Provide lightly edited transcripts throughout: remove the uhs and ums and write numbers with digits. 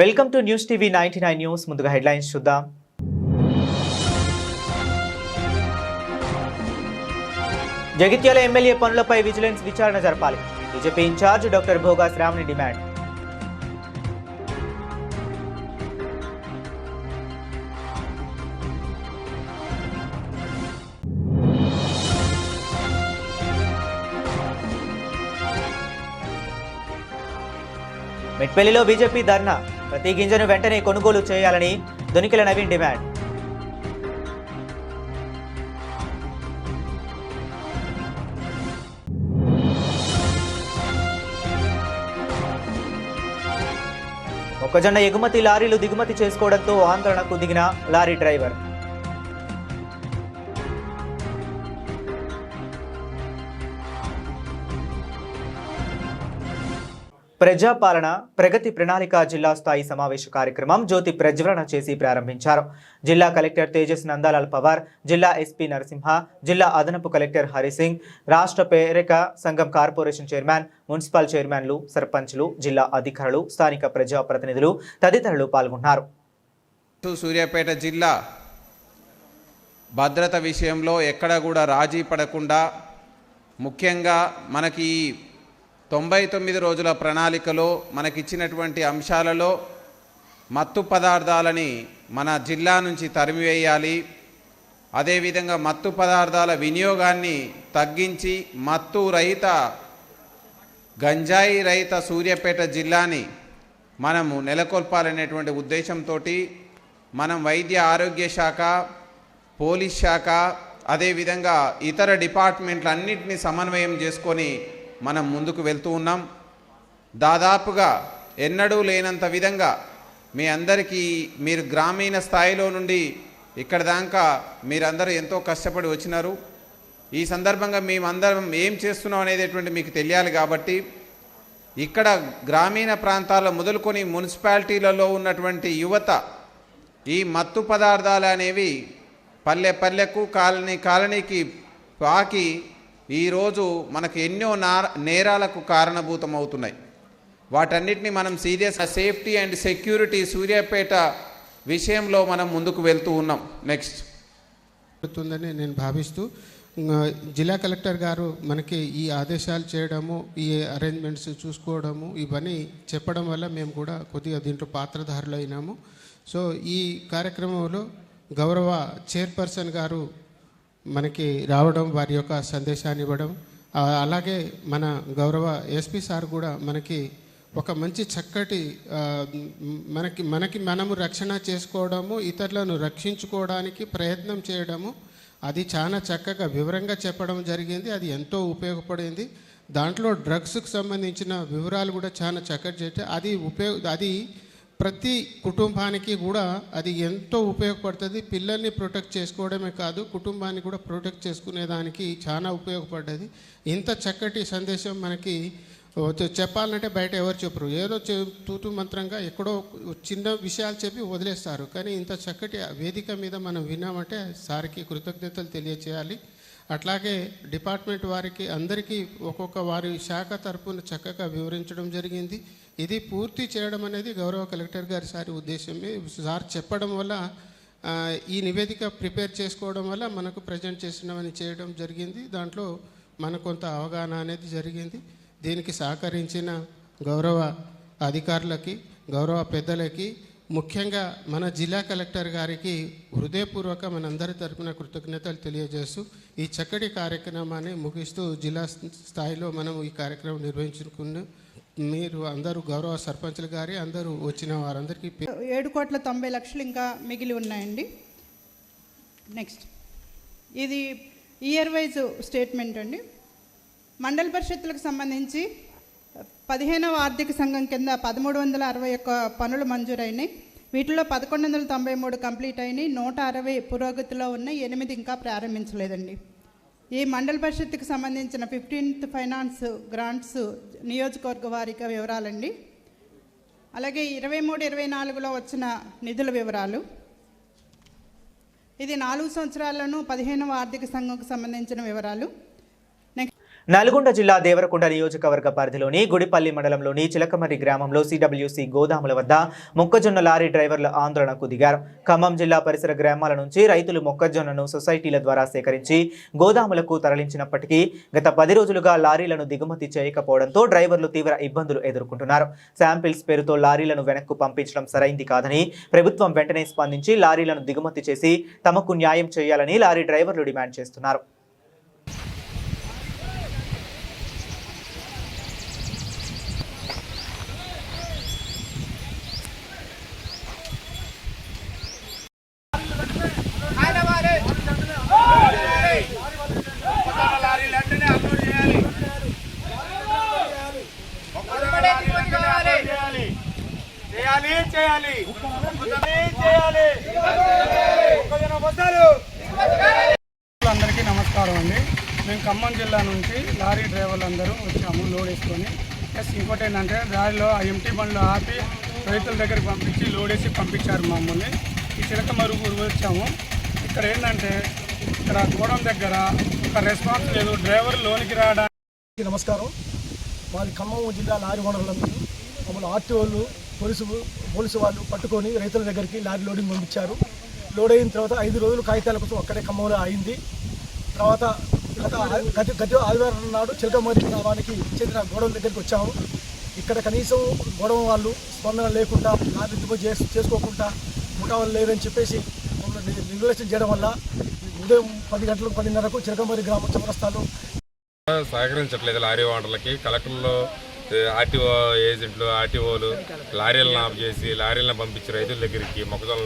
Welcome to news TV 99 news. ముందుగా headlines చూద్దాం. Jagtial MLA పనులపై విజిలెన్స్ విచారణ జరపాలి. BJP incharge doctor Bhoga Shravani demand. మెట్పల్లిలో బీజేపీ ధర్నా. ప్రతి గింజను వెంటనే కొనుగోలు చేయాలని దొనికిల నవీన్ డిమాండ్. మొక్కజొన్న ఎగుమతి లారీలు దిగుమతి చేసుకోవడంతో ఆందోళనకు దిగిన లారీ డ్రైవర్. ప్రజాపాలన ప్రగతి ప్రణాళిక జిల్లా స్థాయి సమావేశ కార్యక్రమం జ్యోతి ప్రజ్వలన చేసి ప్రారంభించారు. జిల్లా కలెక్టర్ తేజస్ నందాలాల్ పవార్, జిల్లా ఎస్పీ నరసింహ, జిల్లా అదనపు కలెక్టర్ హరిసింగ్, రాష్ట్ర పేరిక సంఘం కార్పొరేషన్ చైర్మన్, మున్సిపల్ చైర్మన్లు, సర్పంచ్లు, జిల్లా అధికారులు, స్థానిక ప్రజాప్రతినిధులు తదితరులు పాల్గొన్నారు. సూర్యాపేట జిల్లా భద్రత విషయంలో ఎక్కడ కూడా రాజీ పడకుండా, ముఖ్యంగా మనకి 99 రోజుల ప్రణాళికలో మనకిచ్చినటువంటి అంశాలలో మత్తు పదార్థాలని మన జిల్లా నుంచి తరిమివేయాలి. అదేవిధంగా మత్తు పదార్థాల వినియోగాన్ని తగ్గించి మత్తు రహిత, గంజాయి రహిత సూర్యాపేట జిల్లాని మనము నెలకొల్పాలనేటువంటి ఉద్దేశంతో మనం వైద్య ఆరోగ్య శాఖ, పోలీస్ శాఖ, అదేవిధంగా ఇతర డిపార్ట్మెంట్లన్నింటినీ సమన్వయం చేసుకొని మనం ముందుకు వెళ్తూ ఉన్నాం. దాదాపుగా ఎన్నడూ లేనంత విధంగా మీ అందరికీ, మీరు గ్రామీణ స్థాయిలో నుండి ఇక్కడ దాకా మీరందరూ ఎంతో కష్టపడి వచ్చినారు. ఈ సందర్భంగా మేమందరం ఏం చేస్తున్నాం అనేటటువంటి మీకు తెలియాలి. కాబట్టి ఇక్కడ గ్రామీణ ప్రాంతాల్లో మొదలుకొని మున్సిపాలిటీలలో ఉన్నటువంటి యువత ఈ మత్తు పదార్థాలు అనేవి పల్లె పల్లెకు, కాలనీ కాలనీకి పాకి ఈరోజు మనకు ఎన్నో నేరాలకు కారణభూతం అవుతున్నాయి. వాటన్నిటిని మనం serious safety and security Suryapet విషయంలో మనం ముందుకు వెళ్తూ ఉన్నాం. నెక్స్ట్ ఉందని నేను భావిస్తూ జిల్లా కలెక్టర్ గారు మనకి ఈ ఆదేశాలు చేయడము, ఈ అరేంజ్మెంట్స్ చూసుకోవడము, ఇవన్నీ చెప్పడం వల్ల మేము కూడా కొద్దిగా దీంట్లో పాత్రధారులు అయినాము. సో ఈ కార్యక్రమంలో గౌరవ చైర్పర్సన్ గారు మనకి రావడం, వారి యొక్క సందేశాన్ని ఇవ్వడం, అలాగే మన గౌరవ ఎస్పీ సార్ కూడా మనకి ఒక మంచి చక్కటి మనకి మనము రక్షణ చేసుకోవడము, ఇతరులను రక్షించుకోవడానికి ప్రయత్నం చేయడము, అది చాలా చక్కగా వివరంగా చెప్పడం జరిగింది. అది ఎంతో ఉపయోగపడింది. దాంట్లో డ్రగ్స్కి సంబంధించిన వివరాలు కూడా చాలా చక్కగా చేస్తే అది ప్రతి కుటుంబానికి కూడా అది ఎంతో ఉపయోగపడుతుంది. పిల్లల్ని ప్రొటెక్ట్ చేసుకోవడమే కాదు, కుటుంబాన్ని కూడా ప్రొటెక్ట్ చేసుకునేదానికి చాలా ఉపయోగపడ్డది. ఇంత చక్కటి సందేశం మనకి చెప్పాలంటే బయట ఎవరు చెప్పరు, ఏదో తూతు మంత్రంగా ఎక్కడో చిన్న విషయాలు చెప్పి వదిలేస్తారు. కానీ ఇంత చక్కటి వేదిక మీద మనం విన్నామంటే సార్కి కృతజ్ఞతలు తెలియచేయాలి. అట్లాగే డిపార్ట్మెంట్ వారికి అందరికీ ఒక్కొక్క వారి శాఖ తరపున చక్కగా వివరించడం జరిగింది. ఇది పూర్తి చేయడం అనేది గౌరవ కలెక్టర్ గారి సారి ఉద్దేశమే. సార్ చెప్పడం వల్ల ఈ నివేదిక ప్రిపేర్ చేసుకోవడం వల్ల మనకు ప్రజెంట్ చేసినవని చేయడం జరిగింది. దాంట్లో మనకు కొంత అవగాహన అనేది జరిగింది. దీనికి సహకరించిన గౌరవ అధికారులకి, గౌరవ పెద్దలకి, ముఖ్యంగా మన జిల్లా కలెక్టర్ గారికి హృదయపూర్వక మనందరి తరపున కృతజ్ఞతలు తెలియజేస్తూ ఈ చక్కటి కార్యక్రమాన్ని ముగిస్తూ జిల్లా స్థాయిలో మనం ఈ కార్యక్రమం నిర్వహించుకున్నాం. మీరు అందరూ గౌరవ సర్పంచ్లు గారి అందరూ వచ్చిన వారందరికీ 7,90,00,000 ఇంకా మిగిలి ఉన్నాయండి. నెక్స్ట్ ఇది ఇయర్ వైజ్ స్టేట్మెంట్ అండి. మండల పరిషత్తులకు సంబంధించి 15వ ఆర్థిక సంఘం కింద 1361 పనులు మంజూరైనాయి. వీటిలో 1193 కంప్లీట్ అయినాయి. 160 పురోగతిలో ఉన్నాయి. 8 ఇంకా ప్రారంభించలేదండి. ఈ మండల పరిషత్తుకి సంబంధించిన 15th ఫైనాన్స్ గ్రాంట్స్ నియోజకవర్గ వారిగా వివరాలండి. అలాగే 23-24లో వచ్చిన నిధుల వివరాలు. ఇది 4 సంవత్సరాలను 15వ ఆర్థిక సంఘంకు సంబంధించిన వివరాలు. నల్గొండ జిల్లా దేవరకొండ నియోజకవర్గ పరిధిలోని గుడిపల్లి మండలంలోని చిలకమర్రి గ్రామంలో సిడబ్ల్యూసి గోదాముల వద్ద మొక్కజొన్న లారీ డ్రైవర్ల ఆందోళనకు దిగారు. ఖమ్మం జిల్లా పరిసర గ్రామాల నుంచి రైతులు మొక్కజొన్నను సొసైటీల ద్వారా సేకరించి గోదాములకు తరలించినప్పటికీ గత 10 రోజులుగా లారీలను దిగుమతి చేయకపోవడంతో డ్రైవర్లు తీవ్ర ఇబ్బందులు ఎదుర్కొంటున్నారు. శాంపిల్స్ పేరుతో లారీలను వెనక్కు పంపించడం సరైంది కాదని ప్రభుత్వం వెంటనే స్పందించి లారీలను దిగుమతి చేసి తమకు న్యాయం చేయాలని లారీ డ్రైవర్లు డిమాండ్ చేస్తున్నారు. అందరికీ నమస్కారం అండి. మేము ఖమ్మం జిల్లా నుంచి లారీ డ్రైవర్లు అందరూ వచ్చాము లోడ్ వేసుకొని. ప్లస్ ఇంకోటి ఏంటంటే దారిలో ఆ ఎంటీ బండ్లు ఆపి రైతుల దగ్గరికి పంపించి లోడ్ వేసి పంపించారు మమ్మల్ని. ఈ చిలకమరుగు వచ్చాము. ఇక్కడ ఏంటంటే ఇక్కడ గోడం దగ్గర ఒక రెస్పాన్స్ లేదు, డ్రైవర్ లోనికి రావడానికి. నమస్కారం. మాది ఖమ్మం జిల్లా లారీ ఓనర్లందరూ మమ్మల్ని ఆర్టీఓలు పోలీసు వాళ్ళు పట్టుకొని రైతుల దగ్గరికి లారీ లోడింగ్ పంపించారు. లోడ్ అయిన తర్వాత 5 రోజులు కాగితాల కోసం అక్కడే ఖమ్మంలో అయింది. తర్వాత గత ఆదివారం నాడు చిలకమర్రి గ్రామానికి చెందిన గోడౌన్ దగ్గరికి వచ్చాము. ఇక్కడ కనీసం గోడౌన్ వాళ్ళు స్పందన లేకుండా లారీ దిగుమతి చేసుకోకుండా ముఠాలు లేరని చెప్పేసి మమ్మల్ని నిర్లక్ష్యం చేయడం వల్ల ఉదయం 10 గంటలకు 10:30కు చిలకమర్రి గ్రామ చౌరస్తాలో సహకరించట్లేదు లారీ ఓనర్లకి. కలెక్టర్లు, ఆర్టీఓ ఏజెంట్లు, ఆర్టీఓలు లారీలను ఆఫ్ చేసి లారీలను పంపించి రైతుల దగ్గరికి మొక్కజొన్న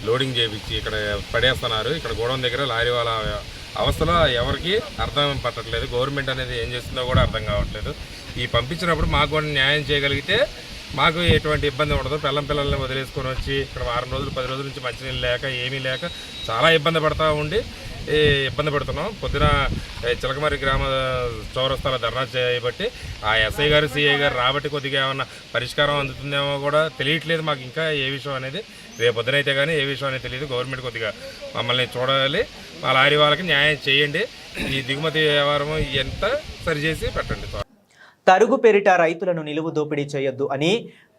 లోడింగ్ చేయించి ఇక్కడ పడేస్తున్నారు. ఇక్కడ గోడౌన్ దగ్గర లారీ వాళ్ళ అవస్థలో ఎవరికి అర్థం పట్టట్లేదు. గవర్నమెంట్ అనేది ఏం చేస్తుందో కూడా అర్థం కావట్లేదు. ఈ పంపించినప్పుడు మాకు కూడా న్యాయం చేయగలిగితే మాకు ఎటువంటి ఇబ్బంది ఉండదు. పిల్లల్ని వదిలేసుకొని వచ్చి ఇక్కడ వారం రోజులు 10 రోజుల నుంచి మంచినీళ్ళు లేక ఏమీ లేక చాలా ఇబ్బంది పడుతున్నాం. పొద్దున చిలకమర్రి గ్రామ చౌరస్తాల ధర్నా చేయబట్టి ఆ ఎస్ఐ గారు, సిఐ గారు రాబట్టి కొద్దిగా ఏమన్నా పరిష్కారం అందుతుందేమో కూడా తెలియట్లేదు మాకు. ఇంకా ఏ విషయం అనేది రేపు పొద్దునైతే కానీ ఏ విషయం అనేది తెలియదు. గవర్నమెంట్ కొద్దిగా మమ్మల్ని చూడాలి, మా లారీ వాళ్ళకి న్యాయం చేయండి. ఈ దిగుమతి వ్యవహారం ఎంత సరిచేసి పెట్టండి. తరుగు పేరిట రైతులను నిలువు దోపిడీ చేయొద్దు అని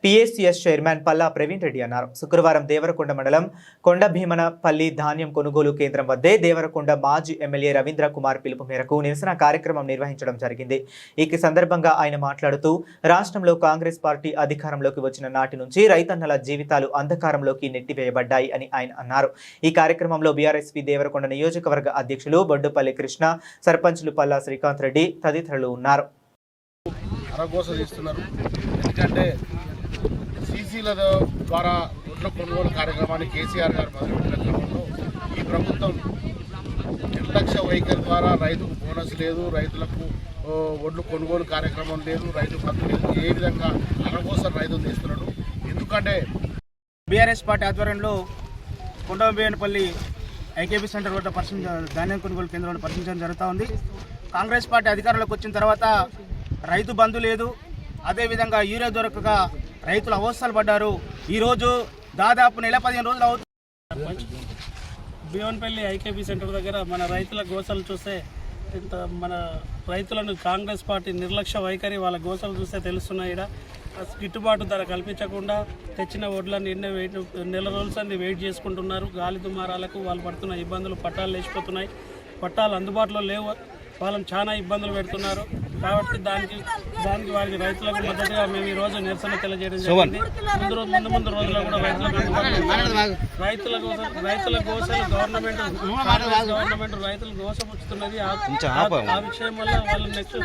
పిఎస్సిఎస్ చైర్మన్ పల్లా ప్రవీణ్ రెడ్డి అన్నారు. శుక్రవారం దేవరకొండ మండలం కొండభీమనపల్లి ధాన్యం కొనుగోలు కేంద్రం వద్దే దేవరకొండ మాజీ ఎమ్మెల్యే రవీంద్ర కుమార్ పిలుపు మేరకు నిరసన కార్యక్రమం నిర్వహించడం జరిగింది. ఈ సందర్భంగా ఆయన మాట్లాడుతూ రాష్ట్రంలో కాంగ్రెస్ పార్టీ అధికారంలోకి వచ్చిన నాటి నుంచి రైతన్నల జీవితాలు అంధకారంలోకి నెట్టివేయబడ్డాయి అని ఆయన అన్నారు. ఈ కార్యక్రమంలో బీఆర్ఎస్పీ దేవరకొండ నియోజకవర్గ అధ్యక్షులు బొడ్డుపల్లి కృష్ణ, సర్పంచులు పల్లా శ్రీకాంత్ రెడ్డి తదితరులు ఉన్నారు. ఎందుకంటే సీసీల ద్వారా ఒడ్ల కొనుగోలు కార్యక్రమాన్ని కేసీఆర్ గారు మొదలుపెట్టిన క్రమంలో ఈ ప్రభుత్వం నిర్లక్ష్య వైఖరి ద్వారా రైతుకు బోనస్ లేదు, రైతులకు ఒడ్లు కొనుగోలు కార్యక్రమం లేదు, రైతు ఖర్చు లేదు, ఏ విధంగా అనవసరం రైతులు తీస్తున్నాడు. ఎందుకంటే బీఆర్ఎస్ పార్టీ ఆధ్వర్యంలో కొండభీమనపల్లి ఐకేపీ సెంటర్ వద్ద ధాన్యం కొనుగోలు కేంద్రంలో పరిశీలించడం జరుగుతూ ఉంది. కాంగ్రెస్ పార్టీ అధికారంలోకి వచ్చిన తర్వాత రైతు బంధు లేదు, అదేవిధంగా యూరియా దొరకక రైతులు అవస్థలు పడ్డారు. ఈరోజు దాదాపు 15 రోజులు అవుతుంది. భీమనపల్లి ఐకేపీ సెంటర్ దగ్గర మన రైతుల గోసలు చూస్తే మన రైతులను కాంగ్రెస్ పార్టీ నిర్లక్ష్య వైఖరి వాళ్ళ గోసలు చూస్తే తెలుస్తున్నాయి. గిట్టుబాటు ధర కల్పించకుండా తెచ్చిన వడ్లన్నీ నెల రోజులన్నీ వెయిట్ చేసుకుంటున్నారు. గాలి దుమారాలకు వాళ్ళు పడుతున్న ఇబ్బందులు, పట్టాలు లేచిపోతున్నాయి, పట్టాలు అందుబాటులో లేవు, వాళ్ళని చాలా ఇబ్బందులు పెడుతున్నారు. కాబట్టి దానికి వారికి రైతులకు మద్దతుగా మేము ఈ రోజు నిరసన తెలియజేయడం జరిగింది. ముందు రోజుల్లో కూడా రైతుల గోసలు గవర్నమెంట్ రైతులు గోసపుచ్చుతున్నది. ఆ విషయం వల్ల వాళ్ళు నెక్స్ట్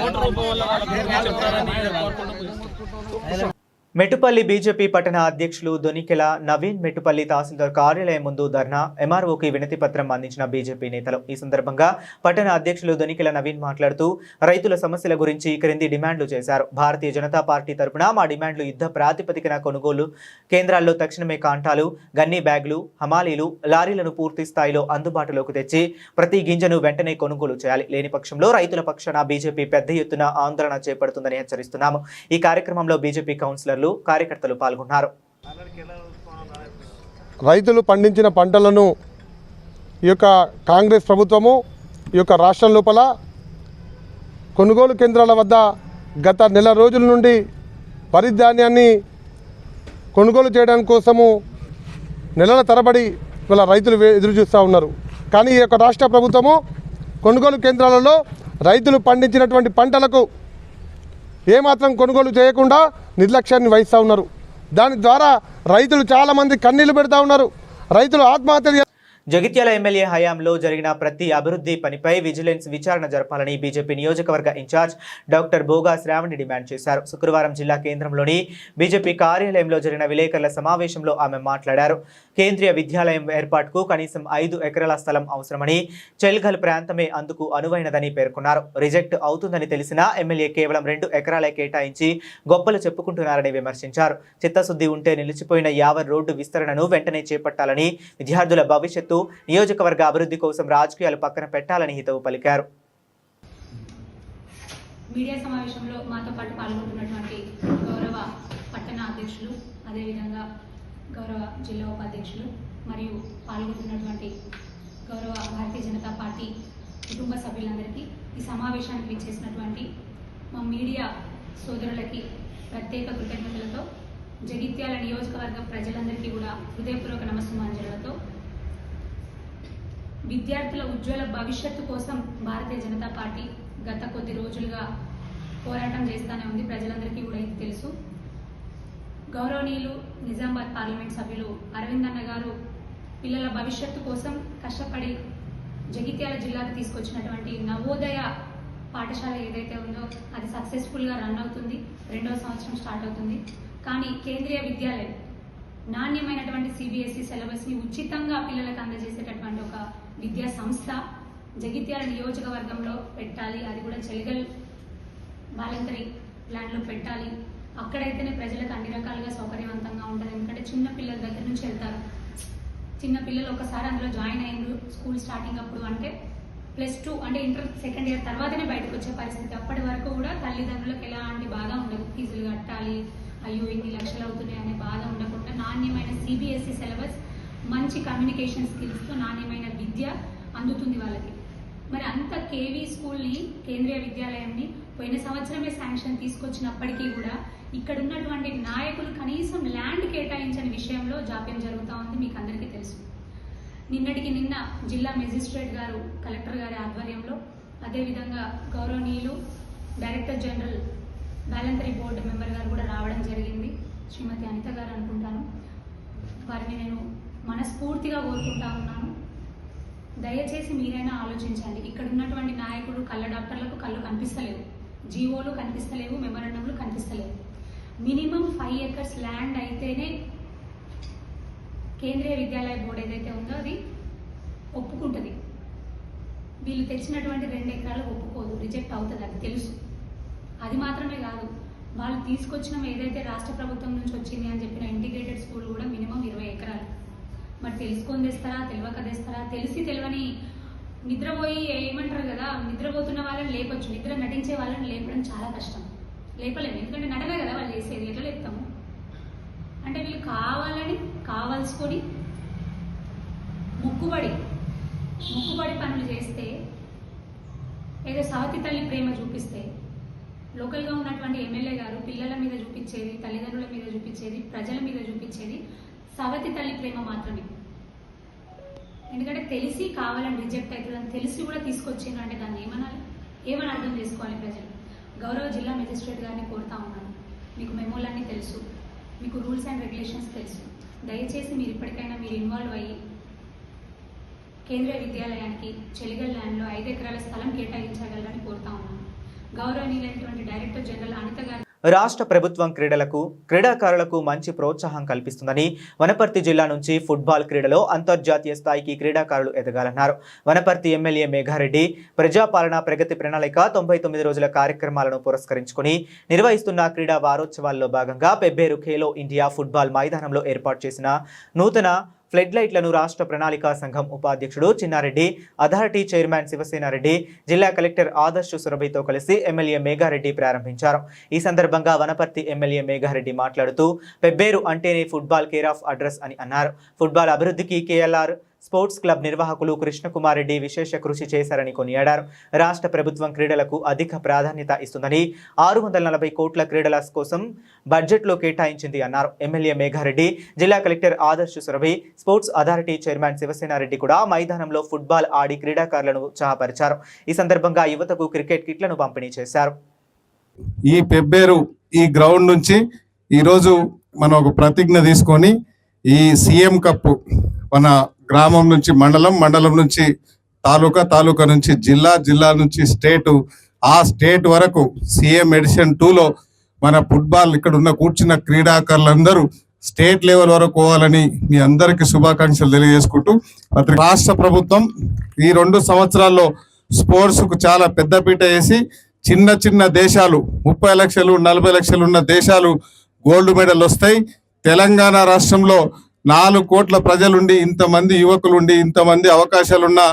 ఓటు రూపం వల్ల వాళ్ళకి చెప్తారని కోరుకుంటూ మెట్టుపల్లి బీజేపీ పట్టణ అధ్యక్షులు దొనికెల నవీన్ మెట్టుపల్లి తహసీల్దార్ కార్యాలయం ముందు ధర్నా, ఎంఆర్ఓకి వినతి పత్రం అందించిన బీజేపీ నేతలు. ఈ సందర్భంగా పట్టణ అధ్యక్షులు దొనికెల నవీన్ మాట్లాడుతూ రైతుల సమస్యల గురించి క్రింది డిమాండ్లు చేశారు. భారతీయ జనతా పార్టీ తరపున మా డిమాండ్లు యుద్ధ ప్రాతిపదికన కొనుగోలు కేంద్రాల్లో తక్షణమే కాంటాలు, గన్నీ బ్యాగులు, హమాలీలు, లారీలను పూర్తి స్థాయిలో అందుబాటులోకి తెచ్చి ప్రతి గింజను వెంటనే కొనుగోలు చేయాలి. లేని పక్షంలో రైతుల పక్షాన బీజేపీ పెద్ద ఎత్తున ఆందోళన చేపడుతుందని హెచ్చరిస్తున్నాము. ఈ కార్యక్రమంలో బీజేపీ కౌన్సిలర్లు, కార్యకర్తలు పాల్గొన్నారు. రైతులు పండించిన పంటలను ఈ యొక్క కాంగ్రెస్ ప్రభుత్వము ఈ యొక్క రాష్ట్రం లోపల కొనుగోలు కేంద్రాల వద్ద గత నెల రోజుల నుండి వరి ధాన్యాన్ని కొనుగోలు చేయడానికి కోసము నెలల తరబడి ఇవాళ రైతులు ఎదురు చూస్తూ ఉన్నారు. కానీ ఈ యొక్క రాష్ట్ర ప్రభుత్వము కొనుగోలు కేంద్రాలలో రైతులు పండించినటువంటి పంటలకు ఏమాత్రం కొనుగోలు చేయకుండా నిర్లక్ష్యాన్ని వహిస్తూ ఉన్నారు. దాని ద్వారా రైతులు చాలామంది కన్నీళ్లు పెడతా ఉన్నారు. రైతులు ఆత్మహత్యలు. జగిత్యాల ఎమ్మెల్యే హయాంలో జరిగిన ప్రతి అభివృద్ధి పనిపై విజిలెన్స్ విచారణ జరపాలని బీజేపీ నియోజకవర్గ ఇన్ఛార్జ్ డాక్టర్ బోగా శ్రావణి డిమాండ్ చేశారు. శుక్రవారం జిల్లా కేంద్రంలోని బీజేపీ కార్యాలయంలో జరిగిన విలేకరుల సమావేశంలో ఆమె మాట్లాడారు. కేంద్రీయ విద్యాలయం ఏర్పాటుకు కనీసం 5 ఎకరాల స్థలం అవసరమని, చెల్గల్ ప్రాంతమే అందుకు అనువైనదని పేర్కొన్నారు. రిజెక్ట్ అవుతుందని తెలిసినా ఎమ్మెల్యే కేవలం 2 ఎకరాలే కేటాయించి గొప్పలు చెప్పుకుంటున్నారని విమర్శించారు. చిత్తశుద్ధి ఉంటే నిలిచిపోయిన యావర్ రోడ్డు విస్తరణను వెంటనే చేపట్టాలని, విద్యార్థుల భవిష్యత్తు నియోజకవర్గ అభివృద్ధి కోసం రాజకీయాలు పక్కన పెట్టాలని హితవు పలికారు. మీడియా సమావేశంలో మాతో పాటు పాల్గొంటున్నటువంటి గౌరవ పట్టణ అధ్యక్షులు, అదేవిధంగా గౌరవ జిల్లా ఉపాధ్యక్షులు మరియు పాల్గొంటున్నటువంటి గౌరవ భారతీయ జనతా పార్టీ కుటుంబ సభ్యులందరికీ, ఈ సమావేశానికి విచ్చేసినటువంటి మా మీడియా సోదరులకి ప్రత్యేక కృతజ్ఞతలతో, జగిత్యాల నియోజకవర్గ ప్రజలందరికీ కూడా హృదయపూర్వక నమస్సుమాంజలతో, విద్యార్థుల ఉజ్వల భవిష్యత్తు కోసం భారతీయ జనతా పార్టీ గత కొద్ది రోజులుగా పోరాటం చేస్తూనే ఉంది. ప్రజలందరికీ కూడా ఇది తెలుసు. గౌరవనీయులు నిజామాబాద్ పార్లమెంట్ సభ్యులు అరవింద్ అన్న గారు పిల్లల భవిష్యత్తు కోసం కష్టపడి జగిత్యాల జిల్లాకు తీసుకొచ్చినటువంటి నవోదయ పాఠశాల ఏదైతే ఉందో అది సక్సెస్ఫుల్గా రన్ అవుతుంది. 2వ సంవత్సరం స్టార్ట్ అవుతుంది. కానీ కేంద్రీయ విద్యాలయం నాణ్యమైనటువంటి సిబిఎస్ఈ సిలబస్ని ఉచితంగా పిల్లలకు అందజేసేటటువంటి ఒక విద్యా సంస్థ జగిత్యాల నియోజకవర్గంలో పెట్టాలి. అది కూడా చెలిగల్ వాలంటరీ ప్లాన్లో పెట్టాలి. అక్కడైతేనే ప్రజలకు అన్ని రకాలుగా సౌకర్యవంతంగా ఉంటుంది. ఎందుకంటే చిన్న పిల్లల దగ్గర నుంచి వెళ్తారు. చిన్న పిల్లలు ఒకసారి అందులో జాయిన్ అయ్యారు స్కూల్ స్టార్టింగ్ అప్పుడు, అంటే +2 అంటే ఇంటర్ సెకండ్ ఇయర్ తర్వాతనే బయటకు వచ్చే పరిస్థితి. అప్పటి వరకు కూడా తల్లిదండ్రులకు ఎలాంటి బాధ ఉండదు. ఫీజులు కట్టాలి, అయ్యో ఇన్ని లక్షలు అవుతున్నాయి అనే బాధ ఉండకుండా నాణ్యమైన సిబిఎస్ఈ సిలబస్, మంచి కమ్యూనికేషన్ స్కిల్స్తో నాణ్యమైన విద్య అందుతుంది వాళ్ళకి. మరి అంత కేవీ స్కూల్ని, కేంద్రీయ విద్యాలయాన్ని పోయిన సంవత్సరమే శాంక్షన్ తీసుకొచ్చినప్పటికీ కూడా ఇక్కడ ఉన్నటువంటి నాయకులు కనీసం ల్యాండ్ కేటాయించని విషయంలో జాప్యం జరుగుతూ ఉంది. మీకు అందరికీ తెలుసు. నిన్నటికి నిన్న జిల్లా మెజిస్ట్రేట్ గారు, కలెక్టర్ గారి ఆధ్వర్యంలో, అదేవిధంగా గౌరవనీయులు director general voluntary board member గారు కూడా రావడం జరిగింది. శ్రీమతి అనిత గారు అనుకుంటాను. వారిని నేను మనస్ఫూర్తిగా కోరుకుంటా ఉన్నాను, దయచేసి మీరైనా ఆలోచించండి. ఇక్కడ ఉన్నటువంటి నాయకుడు కళ్ళ డాక్టర్లకు కళ్ళు కనిపిస్తలేవు, జీవోలు కనిపిస్తలేవు, మెమరాండంలు కనిపిస్తలేవు. మినిమం 5 ఎకర్స్ ల్యాండ్ అయితేనే కేంద్రీయ విద్యాలయ బోర్డు ఏదైతే ఉందో అది ఒప్పుకుంటుంది. వీళ్ళు తెచ్చినటువంటి 2 ఎకరాలు ఒప్పుకోదు, రిజెక్ట్ అవుతుంది, అది తెలుసు. అది మాత్రమే కాదు, వాళ్ళు తీసుకొచ్చిన ఏదైతే రాష్ట్ర ప్రభుత్వం నుంచి వచ్చింది అని చెప్పిన ఇంటిగ్రేటెడ్ స్కూల్ కూడా మినిమం 20 ఎకరాలు. మరి తెలుసుకొని తెస్తారా, తెలియక తెస్తారా? తెలిసి తెలియని నిద్రపోయి ఏమంటారు కదా, నిద్రపోతున్న వాళ్ళని లేపొచ్చు, నిద్ర నటించే వాళ్ళని లేపడం చాలా కష్టం. లేపలేము, ఎందుకంటే నటన కదా వాళ్ళు చేసేది. ఎట్లా లేపుతాము? అంటే వీళ్ళు కావాలని కావాల్సుకొని ముక్కుబడి పనులు చేస్తే, ఏదో సవతి తల్లి ప్రేమ చూపిస్తే, లోకల్గా ఉన్నటువంటి ఎమ్మెల్యే గారు పిల్లల మీద చూపించేది, తల్లిదండ్రుల మీద చూపించేది, ప్రజల మీద చూపించేది సవతి తల్లి ప్రేమ మాత్రమే. ఎందుకంటే తెలిసి కావాలని రిజెక్ట్ అవుతుందని తెలిసి కూడా తీసుకొచ్చిండ్రు అంటే దాన్ని ఏమని అర్థం చేసుకోవాలి ప్రజలు? గౌరవ జిల్లా మెజిస్ట్రేట్ గారిని కోరుతా ఉన్నాను, మీకు మెమోలన్నీ తెలుసు, మీకు రూల్స్ అండ్ రెగ్యులేషన్స్ తెలుసు. దయచేసి మీరు ఇప్పటికైనా మీరు ఇన్వాల్వ్ అయ్యి కేంద్రీయ విద్యాలయానికి చెలిగల్ ల్యాండ్లో 5 ఎకరాల స్థలం కేటాయించగలరని కోరుతా ఉన్నాను. గౌరవనీయులైనటువంటి డైరెక్టర్ జనరల్ అనిత గారు. రాష్ట్ర ప్రభుత్వం క్రీడాకారులకు మంచి ప్రోత్సాహం కల్పిస్తుందని, వనపర్తి జిల్లా నుంచి ఫుట్బాల్ క్రీడలో అంతర్జాతీయ స్థాయికి క్రీడాకారులు ఎదగాలన్నారు. వనపర్తి ఎమ్మెల్యే మేఘారెడ్డి ప్రజాపాలన ప్రగతి ప్రణాళిక 99 రోజుల కార్యక్రమాలను పురస్కరించుకుని నిర్వహిస్తున్న క్రీడా వారోత్సవాల్లో భాగంగా పెబ్బేరు ఖేలో ఇండియా ఫుట్బాల్ మైదానంలో ఏర్పాటు చేసిన నూతన ఫ్లడ్ లైట్లను రాష్ట్ర ప్రణాళికా సంఘం ఉపాధ్యక్షుడు చిన్నారెడ్డి, అథారిటీ చైర్మన్ శివసేనారెడ్డి, జిల్లా కలెక్టర్ ఆదర్శ్ సురభితో కలిసి ఎమ్మెల్యే మేఘారెడ్డి ప్రారంభించారు. ఈ సందర్భంగా వనపర్తి ఎమ్మెల్యే మేఘారెడ్డి మాట్లాడుతూ పెబ్బేరు అంటేనే ఫుట్బాల్ కేర్ ఆఫ్ అడ్రస్ అని అన్నారు. ఫుట్బాల్ అభివృద్ధికి కేఎల్ఆర్ స్పోర్ట్స్ క్లబ్ నిర్వాహకులు కృష్ణకుమార్ రెడ్డి విశేష కృషి చేశారని కొనియాడారు. రాష్ట్ర ప్రభుత్వం క్రీడలకు అధిక ప్రాధాన్యత ఇస్తుందని 640 కోట్ల క్రీడల కోసం బడ్జెట్లో కేటాయించింది అన్నారు. ఎమ్మెల్యే మేఘారెడ్డి, జిల్లా collector Adarsh Surabhi, sports authority chairman Shiva Sena Reddy కూడా మైదానంలో ఫుట్బాల్ ఆడి క్రీడాకారులను ఉత్సాహపరిచారు. ఈ సందర్భంగా యువతకు క్రికెట్ కిట్లను పంపిణీ చేశారు. ఈ పెబ్బేరు ఈ గ్రౌండ్ నుంచి ఈరోజు మనం ఒక ప్రతిజ్ఞ తీసుకొని ఈ సీఎం కప్ మన గ్రామం నుంచి మండలం నుంచి తాలూకా నుంచి జిల్లా నుంచి ఆ స్టేట్ వరకు సీఎం ఎడిషన్ 2లో మన ఫుట్బాల్ ఇక్కడ ఉన్న కూర్చున్న క్రీడాకారులందరూ స్టేట్ లెవెల్ వరకు పోవాలని మీ అందరికీ శుభాకాంక్షలు తెలియజేసుకుంటూ, రాష్ట్ర ప్రభుత్వం ఈ 2 సంవత్సరాల్లో స్పోర్ట్స్కు చాలా పెద్దపీట వేసి చిన్న దేశాలు 30 లక్షలు 40 లక్షలు ఉన్న దేశాలు గోల్డ్ మెడల్ వస్తాయి. తెలంగాణ రాష్ట్రంలో 4 కోట్ల ప్రజలుండి, ఇంతమంది యువకులుండి, ఇంతమంది అవకాశాలున్నా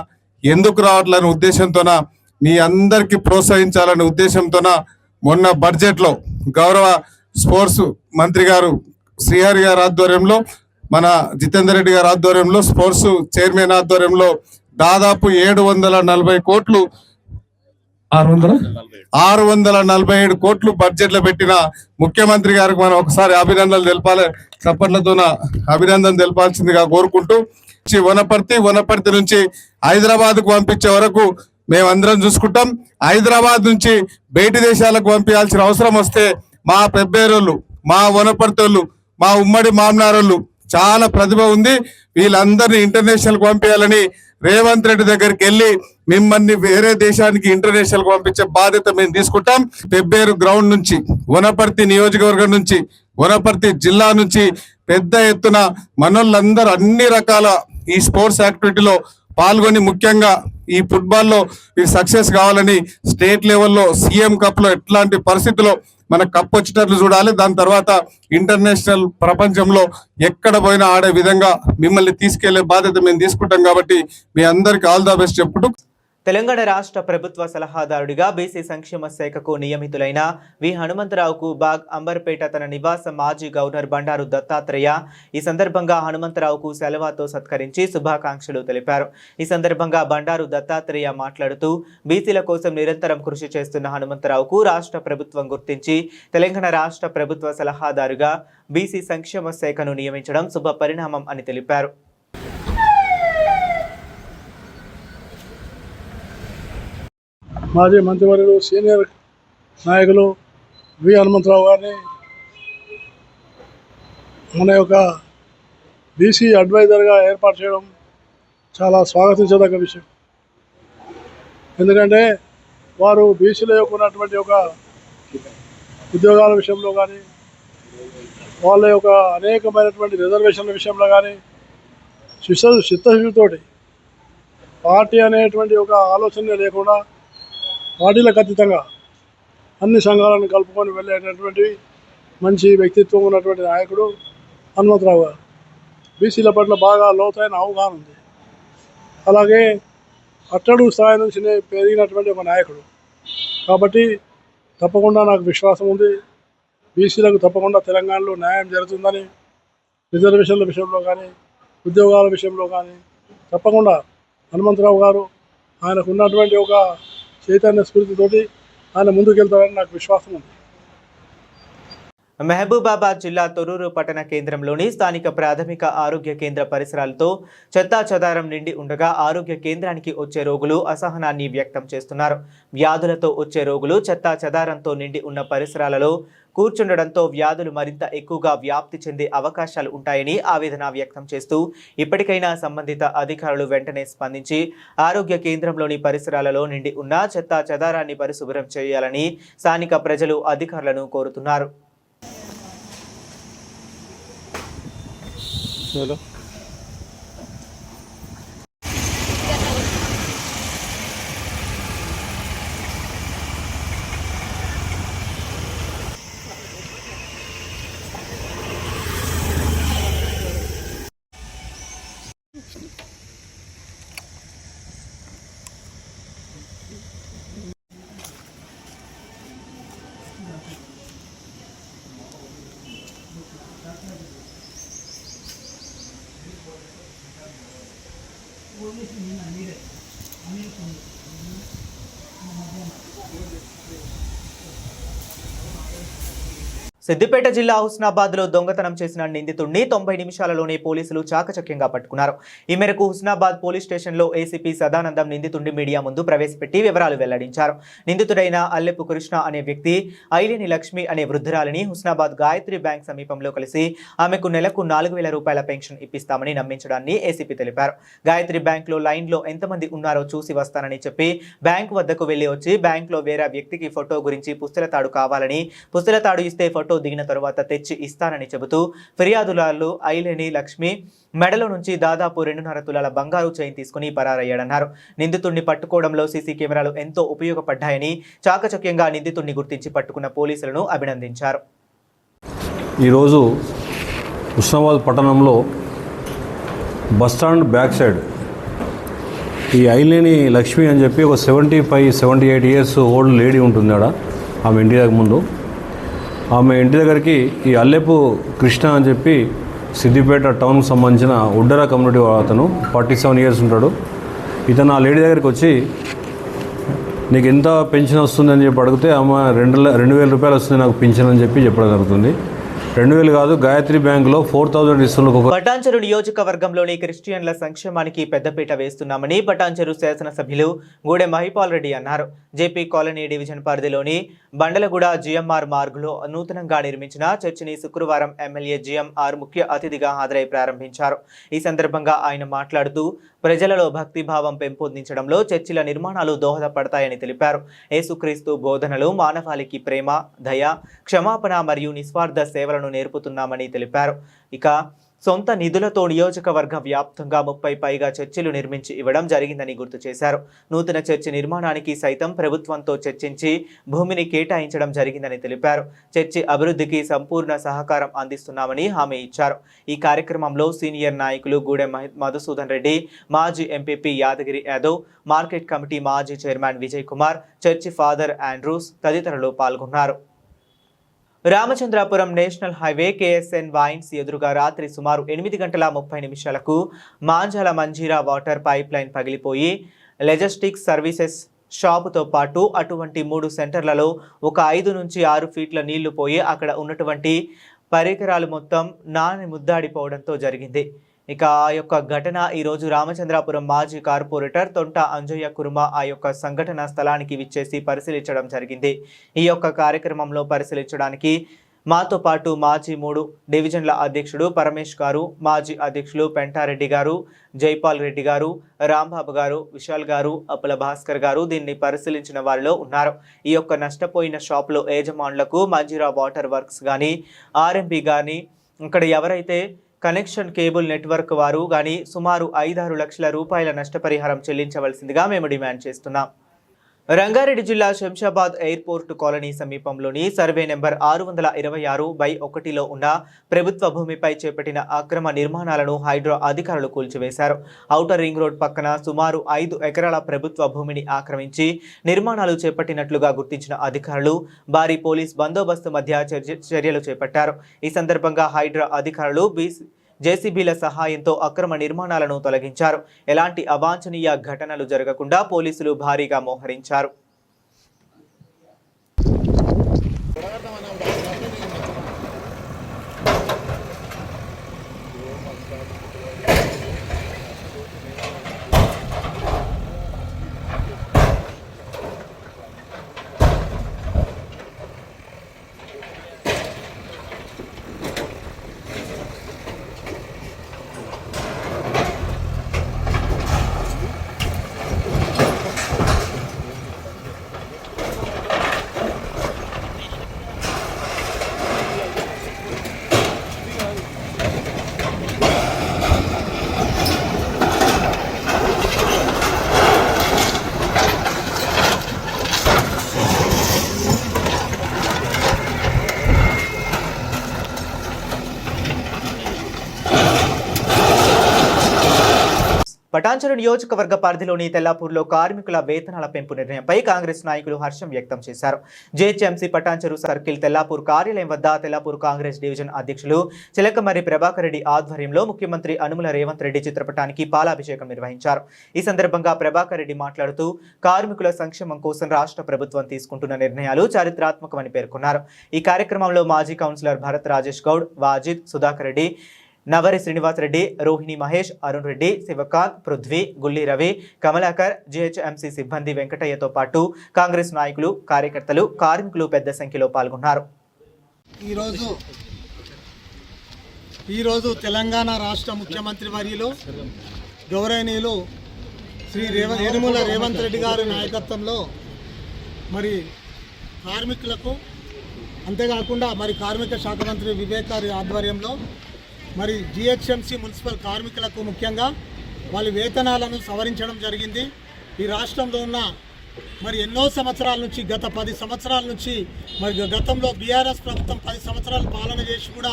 ఎందుకు రావట్లేని ఉద్దేశంతోన, మీ అందరికీ ప్రోత్సహించాలనే ఉద్దేశంతోన మొన్న బడ్జెట్లో గౌరవ స్పోర్ట్స్ మంత్రి గారు శ్రీహరి గారి ఆధ్వర్యంలో, మన జితేందర్ రెడ్డి గారి ఆధ్వర్యంలో, స్పోర్ట్స్ చైర్మన్ ఆధ్వర్యంలో దాదాపు 740 కోట్లు 647 కోట్లు బడ్జెట్లో పెట్టిన ముఖ్యమంత్రి గారికి మనం ఒకసారి అభినందనలు తెలపాలి. చప్పట్లతోన అభినందన తెలపాల్సిందిగా కోరుకుంటూ, వనపర్తి నుంచి హైదరాబాద్కు పంపించే వరకు మేమందరం చూసుకుంటాం. హైదరాబాద్ నుంచి బయటి దేశాలకు పంపించాల్సిన అవసరం వస్తే మా పెబ్బేరోళ్ళు, మా వనపర్తోళ్ళు, మా ఉమ్మడి మామనారోళ్ళు చాలా ప్రతిభ ఉంది. వీళ్ళందరినీ ఇంటర్నేషనల్కి పంపించాలని రేవంత్ రెడ్డి దగ్గరికి వెళ్ళి మిమ్మల్ని వేరే దేశానికి ఇంటర్నేషనల్ పంపించే బాధ్యత మేము తీసుకుంటాం. పెబ్బేరు గ్రౌండ్ నుంచి, వనపర్తి నియోజకవర్గం నుంచి, వనపర్తి జిల్లా నుంచి పెద్ద ఎత్తున మనోళ్ళందరూ అన్ని రకాల ఈ స్పోర్ట్స్ యాక్టివిటీలో పాల్గొని, ముఖ్యంగా ఈ ఫుట్బాల్లో ఇది సక్సెస్ కావాలని స్టేట్ లెవెల్లో సీఎం కప్లో ఎట్లాంటి పరిస్థితుల్లో మన కప్ వచ్చేటట్లు చూడాలి. దాని తర్వాత ఇంటర్నేషనల్ ప్రపంచంలో ఎక్కడ పోయినా ఆడే విధంగా మిమ్మల్ని తీసుకెళ్లే బాధ్యత మేము తీసుకుంటాం. కాబట్టి మీ అందరికి ఆల్ ద బెస్ట్ చెప్పుకుంటూ, తెలంగాణ రాష్ట్ర ప్రభుత్వ సలహాదారుడిగా బీసీ సంక్షేమ శాఖకు నియమితులైన వి హనుమంతరావుకు బాగ్ అంబర్పేట తన నివాస మాజీ గవర్నర్ బండారు దత్తాత్రేయ ఈ సందర్భంగా హనుమంతరావుకు సెలవాతో సత్కరించి శుభాకాంక్షలు తెలిపారు. ఈ సందర్భంగా బండారు దత్తాత్రేయ మాట్లాడుతూ, బీసీల కోసం నిరంతరం కృషి చేస్తున్న హనుమంతరావుకు రాష్ట్ర ప్రభుత్వం గుర్తించి తెలంగాణ రాష్ట్ర ప్రభుత్వ సలహాదారుగా బీసీ సంక్షేమ శాఖను నియమించడం శుభ పరిణామం అని తెలిపారు. మాజీ మంత్రివర్యులు సీనియర్ నాయకులు వి హనుమంతరావు గారిని మన యొక్క బీసీ అడ్వైజర్గా ఏర్పాటు చేయడం చాలా స్వాగతించదగ్గ విషయం. ఎందుకంటే వారు బీసీల యొక్క ఉన్నటువంటి ఒక ఉద్యోగాల విషయంలో కానీ, వాళ్ళ యొక్క అనేకమైనటువంటి రిజర్వేషన్ల విషయంలో కానీ చిత్తశుద్ధితోటి, పార్టీ అనేటువంటి ఒక ఆలోచన లేకుండా పార్టీలకు అతీతంగా అన్ని సంఘాలను కలుపుకొని వెళ్ళేటటువంటి మంచి వ్యక్తిత్వం ఉన్నటువంటి నాయకుడు హనుమంతరావు గారు. బీసీల పట్ల బాగా లోతైన అవగాహన ఉంది. అలాగే అట్టడుగు స్థాయి నుంచి పెరిగినటువంటి ఒక నాయకుడు కాబట్టి తప్పకుండా నాకు విశ్వాసం ఉంది, బీసీలకు తప్పకుండా తెలంగాణలో న్యాయం జరుగుతుందని, రిజర్వేషన్ల విషయంలో కానీ, ఉద్యోగాల విషయంలో కానీ తప్పకుండా హనుమంతరావు గారు ఆయనకు ఉన్నటువంటి ఒక చైతన్య స్ఫూర్తితోటి ఆయన ముందుకెళ్తారని నాకు విశ్వాసం ఉంది. మహబూబాబాద్ జిల్లా తొర్రూరు పట్టణ కేంద్రంలోని స్థానిక ప్రాథమిక ఆరోగ్య కేంద్ర పరిసరాలతో చెత్తాచెదారం నిండి ఉండగా ఆరోగ్య కేంద్రానికి వచ్చే రోగులు అసహనాన్ని వ్యక్తం చేస్తున్నారు. వ్యాధులతో వచ్చే రోగులు చెత్తాచెదారంతో నిండి ఉన్న పరిసరాలలో కూర్చుండడంతో వ్యాధులు మరింత ఎక్కువగా వ్యాప్తి చెందే అవకాశాలు ఉంటాయని ఆవేదన వ్యక్తం చేస్తూ ఇప్పటికైనా సంబంధిత అధికారులు వెంటనే స్పందించి ఆరోగ్య కేంద్రంలోని పరిసరాలలో నిండి ఉన్న చెత్తాచెదారాన్ని పరిశుభ్రం చేయాలని స్థానిక ప్రజలు అధికారులను కోరుతున్నారు. సిద్దిపేట జిల్లా హుస్నాబాద్లో దొంగతనం చేసిన నిందితుడిని 90 నిమిషాలలోనే పోలీసులు చాకచక్యంగా పట్టుకున్నారు. ఈ మేరకు హుస్నాబాద్ పోలీస్ స్టేషన్లో ఏసీపీ సదానందం నిందితుడిని మీడియా ముందు ప్రవేశపెట్టి వివరాలు వెల్లడించారు. నిందితుడైన అల్లెపు కృష్ణ అనే వ్యక్తి ఐలేని లక్ష్మి అనే వృద్ధురాలిని హుస్నాబాద్ గాయత్రి బ్యాంక్ సమీపంలో కలిసి ఆమెకు నెలకు 4,000 రూపాయల పెన్షన్ ఇప్పిస్తామని నమ్మించడాన్ని ఏసీపీ తెలిపారు. గాయత్రి బ్యాంక్లో లైన్లో ఎంతమంది ఉన్నారో చూసి వస్తానని చెప్పి బ్యాంక్ వద్దకు వెళ్లి వచ్చి బ్యాంక్లో వేరే వ్యక్తికి ఫోటో గురించి పుస్తెలతాడు కావాలని, పుస్తెలతాడు ఇస్తే ఫోటో దిగిన తరువాత తెచ్చి ఇస్తానని చెబుతూ ఫిర్యాదుదారులు ఐలేని లక్ష్మి మెడలో నుంచి దాదాపు 2.5 తులాల బంగారు చైన్ తీసుకుని పరారయ్యాడన్నారు. నిందితుడిని పట్టుకోవడంలో సీసీ కెమెరాలు ఎంతో ఉపయోగపడ్డాయని, చాకచక్యంగా నిందితుడిని గుర్తించి పట్టుకున్న పోలీసులను అభినందించారు. ఈరోజు హుస్నాబాద్ పట్టణంలో బస్టాండ్ బ్యాక్ సైడ్ ఈ ఐలేని లక్ష్మి అని చెప్పి ఒక 75-78 ఇయర్స్ ఓల్డ్ లేడీ ఉంటుంది ఆడ. ఆమె ఇంటి దగ్గర ముందు ఆమె ఇంటి దగ్గరికి ఈ అల్లెపు కృష్ణ అని చెప్పి సిద్దిపేట టౌన్కి సంబంధించిన ఉడ్డర కమ్యూనిటీ అతను 47 ఇయర్స్ ఉంటాడు. ఇతను ఆ లేడీ దగ్గరికి వచ్చి నీకు ఎంత పెన్షన్ వస్తుందని చెప్పి అడిగితే ఆమె 2,000 రూపాయలు వస్తుంది నాకు పెన్షన్ అని చెప్పి చెప్పడం జరుగుతుంది. 2,000 కాదు, గాయత్రి బ్యాంకులో 4,000 ఇస్తున్నారు. పటాన్చెరు నియోజకవర్గంలోని క్రిస్టియన్ల సంక్షేమానికి పెద్దపీట వేస్తున్నామని పటాన్చెరు శాసనసభ్యులు గూడెం మహిపాల్ రెడ్డి అన్నారు. జేపీ కాలనీ డివిజన్ పరిధిలోని బండలగూడ జిఎంఆర్ మార్గులో నూతనంగా నిర్మించిన చర్చిని శుక్రవారం ఎమ్మెల్యే జిఎంఆర్ ముఖ్య అతిథిగా హాజరై ప్రారంభించారు. ఈ సందర్భంగా ఆయన మాట్లాడుతూ ప్రజలలో భక్తిభావం పెంపొందించడంలో చర్చిల నిర్మాణాలు దోహదపడతాయని తెలిపారు. యేసుక్రీస్తు బోధనలు మానవాళికి ప్రేమ, దయ, క్షమాపణ మరియు నిస్వార్థ సేవలను నేర్పుతున్నామని తెలిపారు. ఇక సొంత నిధులతో నియోజకవర్గ వ్యాప్తంగా 30 పైగా చర్చిలు నిర్మించి ఇవ్వడం జరిగిందని గుర్తు చేశారు. నూతన చర్చి నిర్మాణానికి సైతం ప్రభుత్వంతో చర్చించి భూమిని కేటాయించడం జరిగిందని తెలిపారు. చర్చి అభివృద్ధికి సంపూర్ణ సహకారం అందిస్తున్నామని హామీ ఇచ్చారు. ఈ కార్యక్రమంలో సీనియర్ నాయకులు గూడెం మధుసూదన్ రెడ్డి, మాజీ MPP Yadagiri Yadav, market committee మాజీ chairman Vijay Kumar, church father Andrews తదితరులు పాల్గొన్నారు. Ramachandrapuram national highway KSN wines ఎదురుగా రాత్రి సుమారు 8:30 మాంజాల మంజీరా వాటర్ పైప్ లైన్ పగిలిపోయి లెజెస్టిక్స్ సర్వీసెస్ షాపుతో పాటు అటువంటి 3 సెంటర్లలో ఒక 5 నుంచి 6 ఫీట్ల నీళ్లు పోయి అక్కడ ఉన్నటువంటి పరికరాలు మొత్తం ముద్దాడిపోవడంతో జరిగింది. ఇక ఆ యొక్క ఘటన ఈరోజు రామచంద్రాపురం మాజీ కార్పొరేటర్ తొంట అంజయ్య కుర్మ ఆ యొక్క సంఘటన స్థలానికి విచ్చేసి పరిశీలించడం జరిగింది. ఈ యొక్క కార్యక్రమంలో పరిశీలించడానికి మాతో పాటు మాజీ 3 డివిజన్ల అధ్యక్షుడు పరమేష్ గారు, మాజీ అధ్యక్షులు పెంటారెడ్డి గారు, జైపాల్ రెడ్డి గారు, రాంబాబు గారు, విశాల్ గారు, అప్పుల భాస్కర్ గారు దీన్ని పరిశీలించిన వారిలో ఉన్నారు. ఈ యొక్క నష్టపోయిన షాప్లో యజమానులకు మంజీరా వాటర్ వర్క్స్ కానీ, ఆర్ఎంపీ కానీ, ఇక్కడ ఎవరైతే కనెక్షన్ కేబుల్ నెట్వర్క్ వారు కానీ సుమారు 5-6 లక్షల రూపాయల నష్టపరిహారం చెల్లించవలసిందిగా మేము డిమాండ్ చేస్తున్నాం. రంగారెడ్డి జిల్లా శంషాబాద్ ఎయిర్పోర్ట్ కాలనీ సమీపంలోని సర్వే నెంబర్ 626/1లో ఉన్న ప్రభుత్వ భూమిపై చేపట్టిన అక్రమ నిర్మాణాలను హైడ్రా అధికారులు కూల్చివేశారు. ఔటర్ రింగ్ రోడ్ పక్కన సుమారు 5 ఎకరాల ప్రభుత్వ భూమిని ఆక్రమించి నిర్మాణాలు చేపట్టినట్లుగా గుర్తించిన అధికారులు భారీ పోలీస్ బందోబస్తు మధ్య చర్యలు చేపట్టారు. ఈ సందర్భంగా హైడ్రా అధికారులు జేసీబీల సహాయంతో అక్రమ నిర్మాణాలను తొలగించారు. ఎలాంటి అవాంఛనీయ ఘటనలు జరగకుండా పోలీసులు భారీగా మోహరించారు. పటాన్చెరు నియోజకవర్గ పరిధిలోని తెల్లాపూర్లో కార్మికుల వేతనాల పెంపు నిర్ణయంపై కాంగ్రెస్ నాయకులు హర్షం వ్యక్తం చేశారు. జేహెచ్ఎంసీ పటాన్చెరు సర్కిల్ తెల్లాపూర్ కార్యాలయం వద్ద తెల్లాపూర్ కాంగ్రెస్ డివిజన్ అధ్యక్షులు చిలకమర్రి ప్రభాకర్ రెడ్డి ఆధ్వర్యంలో ముఖ్యమంత్రి అనుముల రేవంత్ రెడ్డి చిత్రపటానికి పాలాభిషేకం నిర్వహించారు. ఈ సందర్భంగా ప్రభాకర్ రెడ్డి మాట్లాడుతూ కార్మికుల సంక్షేమం కోసం రాష్ట్ర ప్రభుత్వం తీసుకుంటున్న నిర్ణయాలు చారిత్రాత్మకమని పేర్కొన్నారు. ఈ కార్యక్రమంలో మాజీ కౌన్సిలర్ భరత్ రాజేష్ గౌడ్, వాజిద్, సుధాకర్ రెడ్డి, నవరి శ్రీనివాస్ రెడ్డి, రోహిణి మహేష్, అరుణ్ రెడ్డి, శివకాంత్, పృథ్వీ, గుల్లి రవి, కమలాకర్, జీహెచ్ఎంసీ సిబ్బంది వెంకటయ్యతో పాటు కాంగ్రెస్ నాయకులు, కార్యకర్తలు, కార్మికులు పెద్ద సంఖ్యలో పాల్గొన్నారు. ఈరోజు తెలంగాణ రాష్ట్ర ముఖ్యమంత్రి వర్యులు గౌరవనీయులు శ్రీ యనుమల రేవంత్ రెడ్డి గారి నాయకత్వంలో మరి కార్మికులకు, అంతేకాకుండా మరి కార్మిక శాఖ మంత్రి వివేక్ గారి ఆధ్వర్యంలో మరి జిహెచ్ఎంసీ మున్సిపల్ కార్మికులకు ముఖ్యంగా వాళ్ళ వేతనాలను సవరించడం జరిగింది. ఈ రాష్ట్రంలో ఉన్న మరి ఎన్నో సంవత్సరాల నుంచి, గత 10 సంవత్సరాల నుంచి, మరి గతంలో బీఆర్ఎస్ ప్రభుత్వం 10 సంవత్సరాలు పాలన చేసి కూడా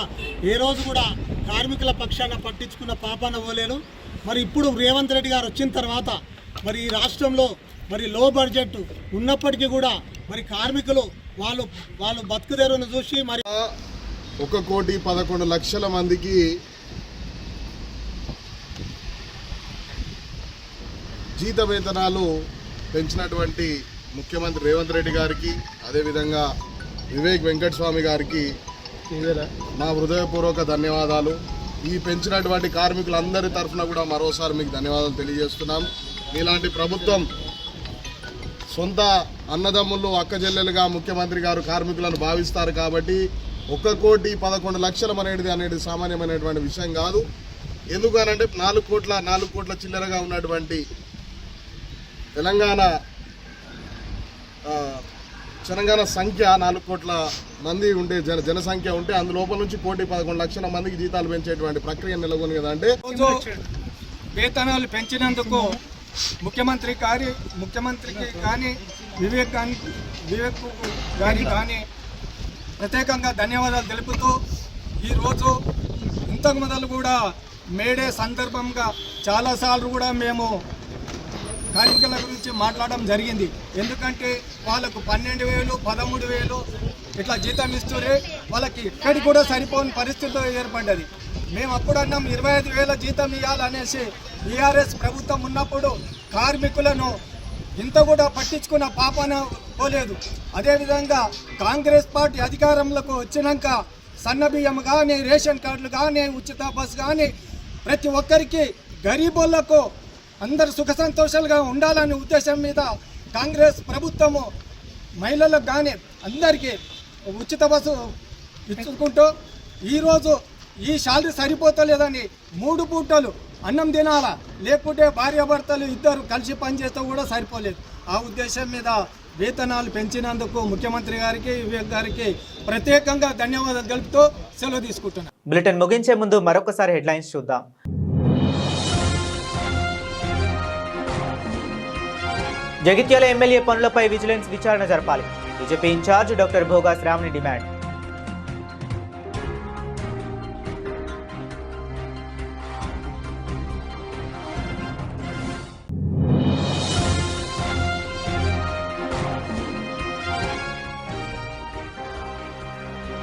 ఏ రోజు కూడా కార్మికుల పక్షాన పట్టించుకున్న పాపాన పోలేదు. మరి ఇప్పుడు రేవంత్ రెడ్డి గారు వచ్చిన తర్వాత మరి ఈ రాష్ట్రంలో మరి లో బడ్జెట్ ఉన్నప్పటికీ కూడా మరి కార్మికులు వాళ్ళు బతుకుదేరును చూసి మరి 1,11,00,000 మందికి జీత వేతనాలు పెంచినటువంటి ముఖ్యమంత్రి రేవంత్ రెడ్డి గారికి, అదేవిధంగా వివేక్ వెంకటస్వామి గారికి నా హృదయపూర్వక ధన్యవాదాలు. ఈ పెంచినటువంటి కార్మికులందరి తరఫున కూడా మరోసారి మీకు ధన్యవాదాలు తెలియజేస్తున్నాం. మీలాంటి ప్రభుత్వం సొంత అన్నదమ్ములు, అక్కచెల్లెలుగా ముఖ్యమంత్రి గారు కార్మికులను భావిస్తారు కాబట్టి 1,11,00,000 అనేది సామాన్యమైనటువంటి విషయం కాదు. ఎందుకనంటే 4 కోట్ల చిల్లరగా ఉన్నటువంటి తెలంగాణ సంఖ్య 4 కోట్ల మంది ఉంటే జనసంఖ్య ఉంటే అందులోపల నుంచి 1,11,00,000 మందికి జీతాలు పెంచేటువంటి ప్రక్రియ నెలకొంది కదా. అంటే వేతనాలు పెంచినందుకు ముఖ్యమంత్రికి కానీ వివేక్ గారికి కానీ ప్రత్యేకంగా ధన్యవాదాలు తెలుపుతూ, ఈరోజు ఇంతకు మొదలు కూడా మేడే సందర్భంగా చాలాసార్లు కూడా మేము కార్మికుల గురించి మాట్లాడడం జరిగింది. ఎందుకంటే వాళ్ళకు 12,000, 13,000 ఇట్లా జీతం ఇస్తూనే వాళ్ళకి ఎక్కడికి కూడా సరిపోని పరిస్థితి ఏర్పడ్డది. మేము అప్పుడు అన్నాం 25,000 జీతం ఇవ్వాలనేసి. బీఆర్ఎస్ ప్రభుత్వం ఉన్నప్పుడు కార్మికులను ఇంత కూడా పట్టించుకున్న పాపన పోలేదు. అదేవిధంగా కాంగ్రెస్ పార్టీ అధికారంలోకి వచ్చినాక సన్నబియ్యం కానీ, రేషన్ కార్డులు కానీ, ఉచిత బస్సు కానీ ప్రతి ఒక్కరికి గరీబులకు అందరు సుఖ సంతోషాలుగా ఉండాలనే ఉద్దేశం మీద కాంగ్రెస్ ప్రభుత్వము మహిళలకు కానీ అందరికీ ఉచిత బస్సు ఇచ్చుకుంటూ ఈరోజు ఈ శాలరీ సరిపోతలేదని 3 పూటలు అన్నం తినాలా, లేకుంటే భార్యాభర్తలు ఇద్దరు కలిసి పనిచేస్తే కూడా సరిపోలేదు. ఆ ఉద్దేశం మీద వేతనాలు పెంచినందుకు ముఖ్యమంత్రి గారికి, వివేక్ గారికి ప్రత్యేకంగా ధన్యవాదాలు తెలుపుతూ సెలవు తీసుకుంటున్నాను. బులెటిన్ ముగించే ముందు మరొకసారి హెడ్లైన్స్ చూద్దాం. జగిత్యాల ఎమ్మెల్యే పనులపై విజిలెన్స్ విచారణ జరపాలి. BJP incharge doctor Bhoga Shravani demand.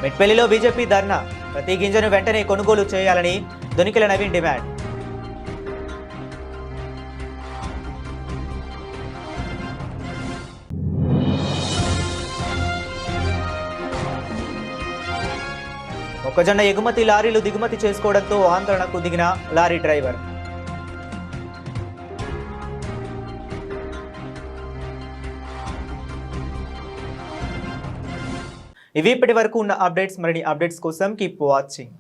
మెట్పల్లిలో బీజేపీ ధర్నా. ప్రతి గింజను వెంటనే కొనుగోలు చేయాలని దొనికిల నవీన్ డిమాండ్. మొక్కజొన్న ఎగుమతి లారీలు దిగుమతి చేసుకోవడంతో ఆందోళనకు దిగిన లారీ డ్రైవర్. ఇవి ఇప్పటి వరకు ఉన్న అప్డేట్స్. మరిన్ని అప్డేట్స్ కోసం కీప్ వాచింగ్.